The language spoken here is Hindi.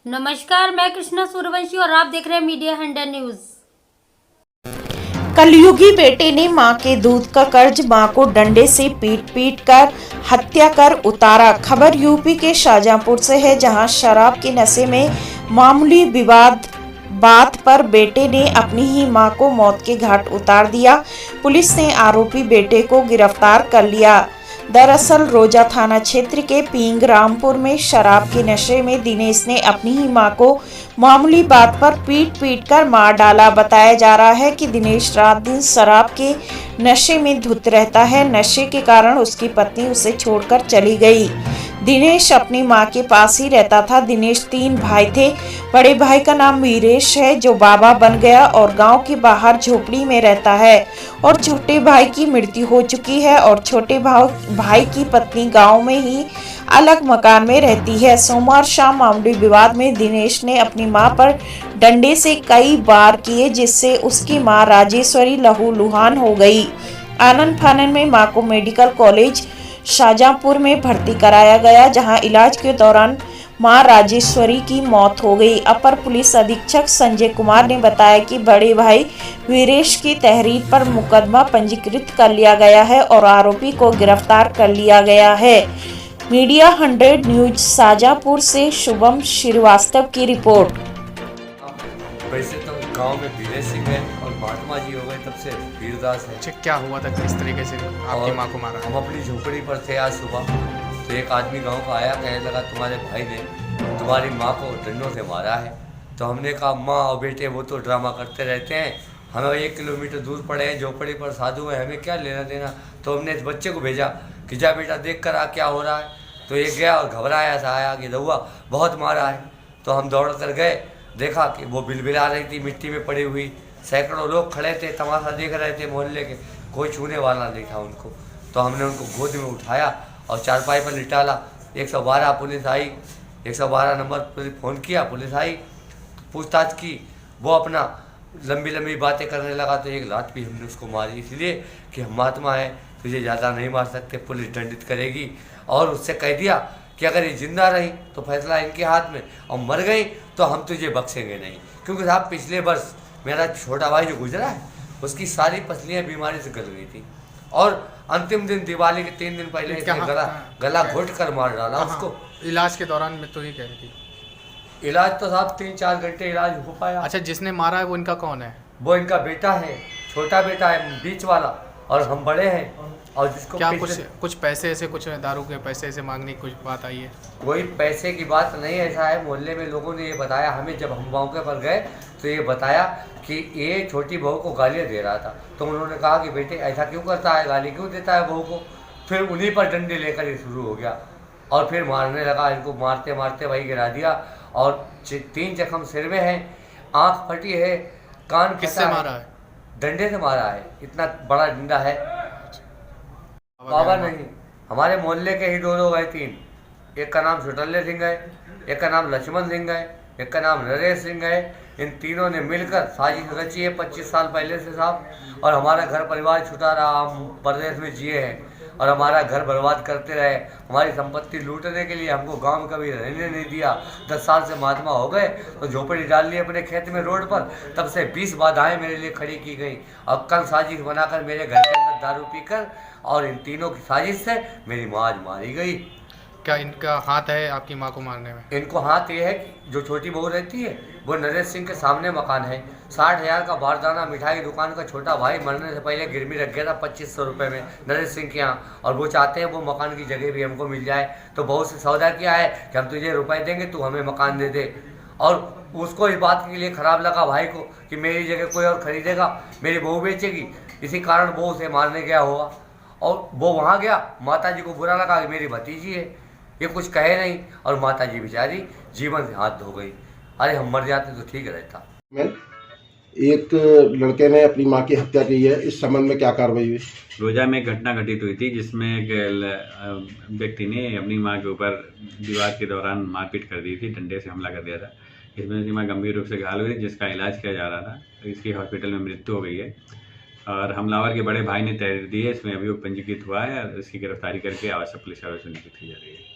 नमस्कार, मैं कृष्णा सूर्यवंशी और आप देख रहे हैं मीडिया 100 न्यूज। कलयुगी बेटे ने मां के दूध का कर्ज मां को डंडे से पीट पीट कर हत्या कर उतारा। खबर यूपी के शाहजहांपुर से है, जहां शराब के नशे में मामूली विवाद बात पर बेटे ने अपनी ही मां को मौत के घाट उतार दिया। पुलिस ने आरोपी बेटे को गिरफ्तार कर लिया। दरअसल रोजा थाना क्षेत्र के पींग रामपुर में शराब के नशे में दिनेश ने अपनी ही मां को मामूली बात पर पीट पीट कर मार डाला। बताया जा रहा है कि दिनेश रात दिन शराब के नशे में धुत रहता है। नशे के कारण उसकी पत्नी उसे छोड़कर चली गई। दिनेश अपनी मां के पास ही रहता था। दिनेश 3 भाई थे। बड़े भाई का नाम वीरेश है, जो बाबा बन गया और गांव के बाहर झोपड़ी में रहता है, और छोटे भाई की मृत्यु हो चुकी है और छोटे भाई की पत्नी गांव में ही अलग मकान में रहती है। सोमवार शाम मामूली विवाद में दिनेश ने अपनी मां पर डंडे से कई बार किए, जिससे उसकी मां राजेश्वरी लहूलुहान हो गई। आनन फानन में मां को मेडिकल कॉलेज शाहजहांपुर में भर्ती कराया गया, जहां इलाज के दौरान मां राजेश्वरी की मौत हो गई। अपर पुलिस अधीक्षक संजय कुमार ने बताया कि बड़े भाई वीरेश की तहरीर पर मुकदमा पंजीकृत कर लिया गया है और आरोपी को गिरफ्तार कर लिया गया है। मीडिया 100 न्यूज शाहजहांपुर से शुभम श्रीवास्तव की रिपोर्ट। वैसे तो गांव में वीरेश सिंह है और महात्मा जी हो गए तब से वीरदास है। अच्छा, क्या हुआ था, किस तरीके से आपकी माँ को मारा? हम अपनी झोपड़ी पर थे आज सुबह, तो एक आदमी गांव का आया, कहने लगा तुम्हारे भाई ने तुम्हारी माँ को डंडों से मारा है। तो हमने कहा माँ और बेटे वो तो ड्रामा करते रहते हैं, हमें 1 किलोमीटर दूर पड़े हैं, झोपड़ी पर साधु है, हमें क्या लेना देना। तो हमने इस बच्चे को भेजा कि जा बेटा देख कर आ क्या हो रहा है। तो ये गया और घबराया सा आया कि रहुआ बहुत मारा है। तो हम दौड़ कर गए, देखा कि वो बिलबिला रही थी मिट्टी में पड़ी हुई। सैकड़ों लोग खड़े थे, तमाशा देख रहे थे मोहल्ले के, कोई छूने वाला नहीं था उनको। तो हमने उनको गोद में उठाया और चारपाई पर लिटाला। 112 पुलिस आई, 112 नंबर पर फ़ोन किया, पुलिस आई, पूछताछ की। वो अपना लंबी लंबी बातें करने लगा, तो एक लात भी हमने उसको मारी, इसलिए कि हम महात्मा हैं, तुझे ज़्यादा नहीं मार सकते, पुलिस दंडित करेगी। और उससे कह दिया कि अगर ये जिंदा रही तो फैसला इनके हाथ में, और मर गई तो हम तुझे बख्शेंगे नहीं। क्योंकि साहब पिछले वर्ष मेरा छोटा भाई जो गुजरा है, उसकी सारी पसलियाँ बीमारी से गल गई थी, और अंतिम दिन दिवाली के 3 दिन पहले इसने गला घोट कर मार डाला उसको। इलाज के दौरान में तो ही कह रही थी। इलाज तो साहब 3-4 घंटे इलाज हो पाया। अच्छा, जिसने मारा है वो इनका कौन है? वो इनका बेटा है, छोटा बेटा है बीच वाला, और हम बड़े हैं। और जिसको क्या कुछ पैसे ऐसे, कुछ दारू के पैसे ऐसे मांगने की कुछ बात आई है? कोई पैसे की बात नहीं, ऐसा है मोहल्ले में लोगों ने ये बताया हमें, जब हम मौके पर गए तो ये बताया कि ये छोटी बहू को गालियाँ दे रहा था। तो उन्होंने कहा कि बेटे ऐसा क्यों करता है, गाली क्यों देता है बहू को। फिर उन्हीं पर डंडे लेकर ये शुरू हो गया और फिर मारने लगा। इनको मारते मारते वही गिरा दिया, और 3 जख्म सिर में है, आँख फटी है, कान। किससे मारा है? डंडे से मारा है, इतना बड़ा डंडा है। बाबा नहीं, हमारे मोहल्ले के ही 2 लोग हैं, 3। एक का नाम छोटल्ले सिंह है, एक का नाम लक्ष्मण सिंह है, एक का नाम नरेश सिंह है। इन तीनों ने मिलकर साजिश रची है 25 साल पहले से साहब। और हमारा घर परिवार छुटा रहा, हम परदेश में जिए हैं और हमारा घर बर्बाद करते रहे, हमारी संपत्ति लूटने के लिए हमको गांव में कभी रहने नहीं दिया। 10 साल से महात्मा हो गए तो झोपड़ी डाल ली अपने खेत में रोड पर, तब से 20 बाधाएं मेरे लिए खड़ी की गई। और कल साजिश बनाकर मेरे घर के अंदर दारू पीकर, और इन तीनों की साजिश से मेरी माँ आज मारी गई। क्या इनका हाथ है आपकी माँ को मारने में? इनको हाथ ये है कि जो छोटी बहू रहती है वो नरेश सिंह के सामने मकान है, 60,000 का बारदाना मिठाई की दुकान का छोटा भाई मरने से पहले गिरवी रख गया था 2500 रुपये में नरेश सिंह के यहाँ, और वो चाहते हैं वो मकान की जगह भी हमको मिल जाए। तो बहू से सौदा किया है कि हम तुझे रुपए देंगे, तू हमें मकान दे दे। और उसको इस बात के लिए ख़राब लगा भाई को कि मेरी जगह कोई और खरीदेगा, मेरी बहू बेचेगी, इसी कारण वो उसे मारने गया होगा। और वो वहाँ गया, माता जी को बुरा लगा कि मेरी भतीजी है, ये कुछ कहे नहीं, और माता जी बेचारी जीवन से हाथ धो गई। अरे हम मर जाते तो ठीक रहता। एक लड़के ने अपनी मां की हत्या की है, इस संबंध में क्या कार्रवाई हुई? रोजा में एक घटना घटित हुई थी, जिसमें एक व्यक्ति ने अपनी मां के ऊपर विवाद के दौरान मारपीट कर दी थी, डंडे से हमला कर दिया था। इसमें उसकी मां गंभीर रूप से घायल हुई, जिसका इलाज किया जा रहा था। इसकी हॉस्पिटल में मृत्यु हो गई है, और हमलावर के बड़े भाई ने तहरीर दी है, इसमें अभियोग पंजीकृत हुआ है और इसकी गिरफ्तारी करके आवश्यक पुलिस कार्रवाई सुनिश्चित की जा रही है।